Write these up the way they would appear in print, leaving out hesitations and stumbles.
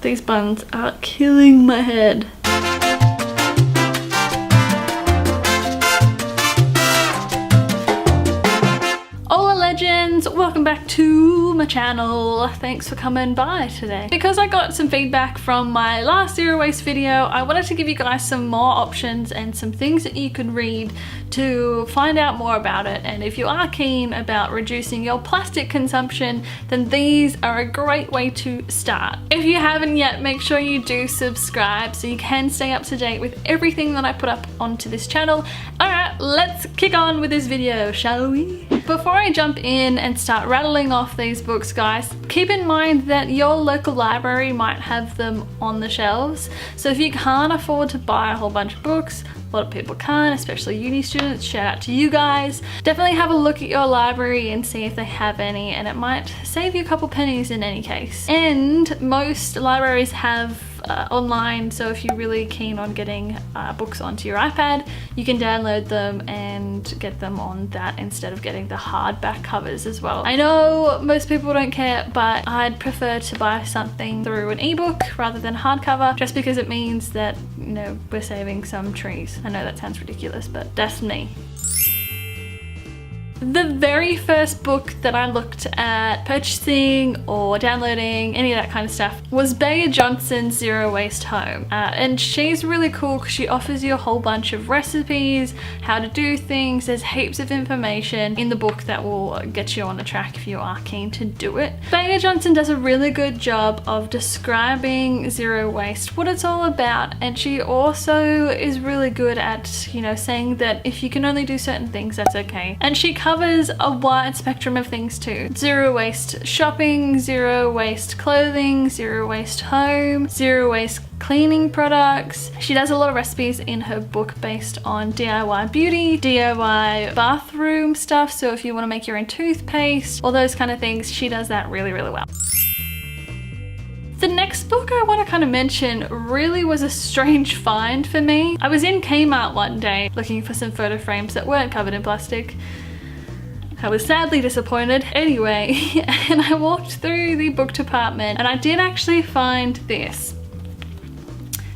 these buns are killing my head. Hola Legends, welcome back to my channel. Thanks for coming by today. Because I got some feedback from my last zero waste video, I wanted to give you guys some more options and some things that you can read to find out more about it. And if you are keen about reducing your plastic consumption, then these are a great way to start. If you haven't yet, make sure you do subscribe so you can stay up to date with everything that I put up onto this channel. Alright, let's kick on with this video, shall we? Before I jump in and start rattling off these books, guys, keep in mind that your local library might have them on the shelves. So if you can't afford to buy a whole bunch of books, a lot of people can't, especially uni students, shout out to you guys. Definitely have a look at your library and see if they have any, and it might save you a couple pennies in any case. And most libraries have online, so if you're really keen on getting books onto your iPad, you can download them and get them on that instead of getting the hardback covers as well. I know most people don't care, but I'd prefer to buy something through an ebook rather than hardcover, just because it means that, you know, we're saving some trees. I know that sounds ridiculous, but that's me. The very first book that I looked at purchasing or downloading, any of that kind of stuff, was Bea Johnson's Zero Waste Home. And she's really cool because she offers you a whole bunch of recipes, how to do things. There's heaps of information in the book that will get you on the track if you are keen to do it. Bea Johnson does a really good job of describing zero waste, what it's all about, and she also is really good at, you know, saying that if you can only do certain things, that's okay. And she covers a wide spectrum of things too. Zero waste shopping, zero waste clothing, zero waste home, zero waste cleaning products. She does a lot of recipes in her book based on DIY beauty, DIY bathroom stuff, so if you want to make your own toothpaste, all those kind of things, she does that really, really well. The next book I want to kind of mention really was a strange find for me. I was in Kmart one day looking for some photo frames that weren't covered in plastic. I was sadly disappointed anyway, and I walked through the book department and I did actually find this.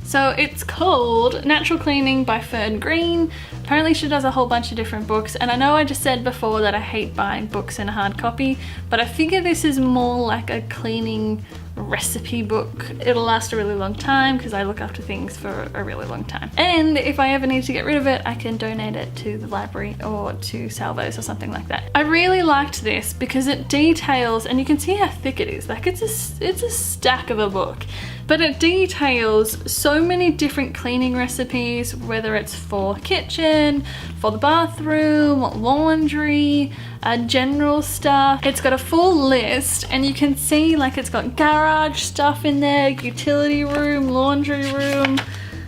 So it's called Natural Cleaning by Fern Green. Apparently she does a whole bunch of different books, and I know I just said before that I hate buying books in hard copy, but I figure this is more like a cleaning recipe book. It'll last a really long time because I look after things for a really long time. And if I ever need to get rid of it, I can donate it to the library or to Salvos or something like that. I really liked this because it details, and you can see how thick it is, like it's a stack of a book. But it details so many different cleaning recipes, whether it's for kitchen, for the bathroom, laundry, general stuff. It's got a full list, and you can see like it's got garage stuff in there, utility room, laundry room.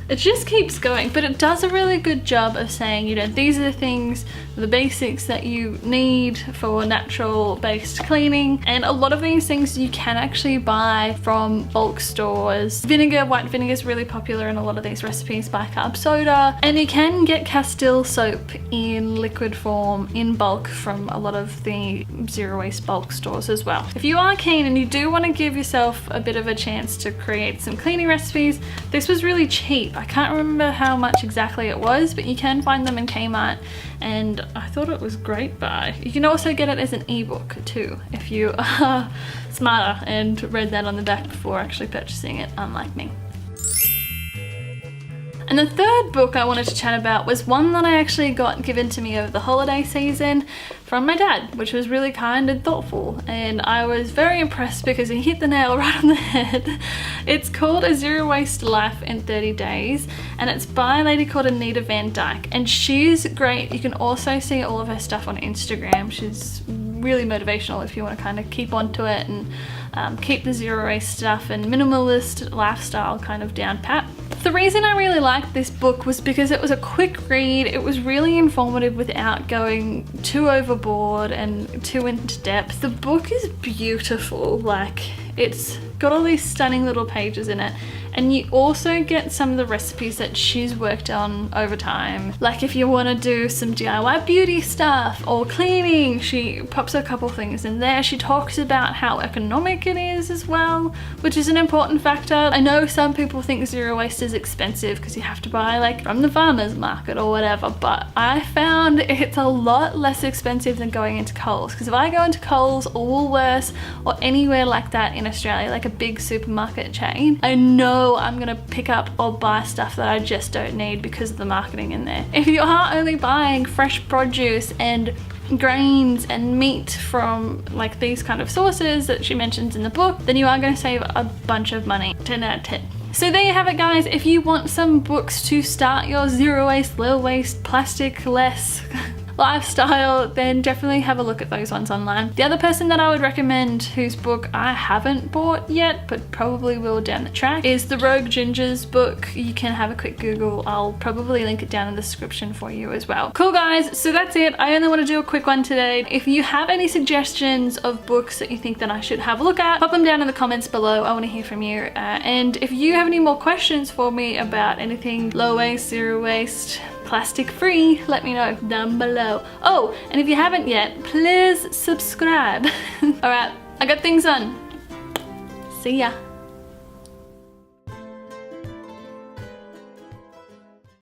It just keeps going, but it does a really good job of saying, you know, these are the things, the basics that you need for natural based cleaning. And a lot of these things you can actually buy from bulk stores. Vinegar, white vinegar is really popular in a lot of these recipes, bicarb soda. And you can get Castile soap in liquid form in bulk from a lot of the zero waste bulk stores as well. If you are keen and you do want to give yourself a bit of a chance to create some cleaning recipes, this was really cheap. I can't remember how much exactly it was, but you can find them in Kmart, and I thought it was great buy. You can also get it as an ebook too, if you are smarter and read that on the back before actually purchasing it, unlike me. And the third book I wanted to chat about was one that I actually got given to me over the holiday season from my dad, which was really kind and thoughtful, and I was very impressed because he hit the nail right on the head. It's called A Zero Waste Life in 30 Days, and it's by a lady called Anita Van Dyke, and she's great. You can also see all of her stuff on Instagram. She's really motivational if you want to kind of keep onto it and keep the zero waste stuff and minimalist lifestyle kind of down pat. The reason I really liked this book was because it was a quick read. It was really informative without going too overboard and too into depth. The book is beautiful, like it's got all these stunning little pages in it, And you also get some of the recipes that she's worked on over time. Like if you want to do some DIY beauty stuff or cleaning, she pops a couple things in there. She talks about how economic it is as well, which is an important factor. I know some people think zero waste is expensive because you have to buy like from the farmer's market or whatever, but I found it's a lot less expensive than going into Coles. Because if I go into Coles or Woolworths or anywhere like that in Australia, like a big supermarket chain, I know I'm gonna pick up or buy stuff that I just don't need because of the marketing in there. If you are only buying fresh produce and grains and meat from like these kind of sources that she mentions in the book, then you are going to save a bunch of money. 10 out of 10. So there you have it, guys. If you want some books to start your zero waste, low waste, plastic less lifestyle, then definitely have a look at those ones online. The other person that I would recommend, whose book I haven't bought yet but probably will down the track, is the Rogue Ginger's book. You can have a quick Google. I'll probably link it down in the description for you as well. Cool, guys, so that's it. I only want to do a quick one today. If you have any suggestions of books that you think that I should have a look at, pop them down in the comments below. I want to hear from you. And if you have any more questions for me about anything low waste, zero waste, plastic free, let me know down below. Oh, and if you haven't yet, please subscribe. All right, I got things on. See ya.